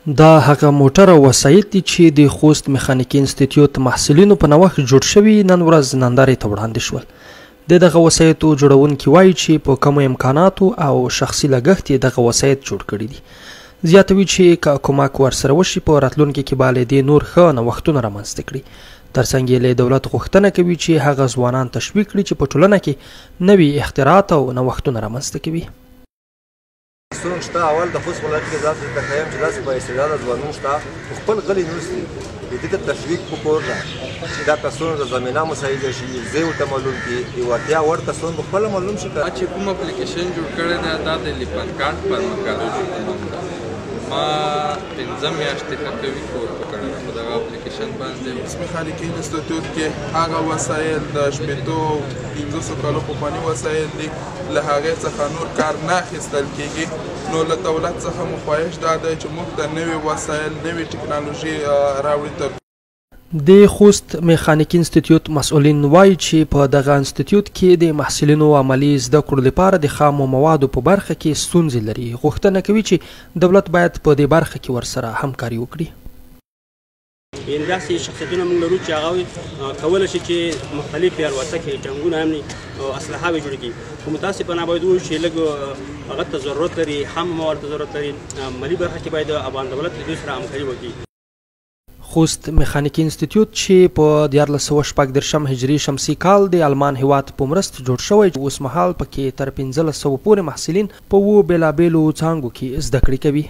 دا هغه موټر او وسایط دي چې د خوست میخانیکي انسټیټیوټ محصلینو په نوښت جوړ شوي نن ورځ نندارې ته وړاندې شول. دغه وسایطو جوړونکي وایي چې په کمو امکاناتو او شخصي لګښت یې دغه وسایط جوړ کړي دي. زیاتوي چې که کومک ورسره وشي په راتلونکي کې به له دې نور ښه نوښتونه رامنځته کړي. ترڅنګ یې له دولت غوښتنه کوي چې هغه ځوانان تشویق کړي چې په ټولنه کې نوي اختراعات او نوښتونه رامنځته کوي. څومره شته اول د خوست ولایت کې داسې تخیم چې داسې بااستعداده ځوانان شته خپل غلي نوستي د دې ته تشویق پکار ده چې دا کسونه د زمینه مسایل شي زه ورته معلوم کړي یو اتیا ور کسونه خپل معلوم شي چې کوم اپلیکیشن جوړ کړی دی دا د لیپن کارت پر مکالو ما 15 میاشتې ښه کوي کور وکړی په دغه اپلیکیشن باندې. میخانیکي انسټیټیوټ کې هغه وسایل د شپېتو 1500 کالو پخواني وسایل دي له هغې څخه نور کار نه اخیستل کېږي. نو له دولت څخه مو خواهش دا دی چې موږ ته نوې وسایل نوې ټکنالوژي راوړي. تر د خوست میخانیکي انسټیټیوټ مسؤلین وایي چې په دغه انسټیټیوټ کې د محصلینو عملي زده کړو لپاره د خامو موادو په برخه کې ستونزې لري. غوښتنه کوي چې دولت باید په دې برخه کې ورسره همکاري وکړي. یعنې داسې شخصیتونه موږ لرو چې هغوی کولی شي چې مختلف الوتکې کې ټنګونه هم او اسلحه جوړ کړي. خو متاسفانه باید ووایو چې لږ هغه ته ضرورت لري، خام مواد ته ضرورت لري. مالي برخه کې باید افغان دولت له دوی سره همکاري وکړي. خوست میخانیکي انسټیټیوټ چې په 1414 هجري شمسي کال د المان هیواد په مرسته جوړ شوی اوس مهال پکې تر 1500 پورې محصلین په 2 بېلابېلو څانګو کې زده کړې کوي.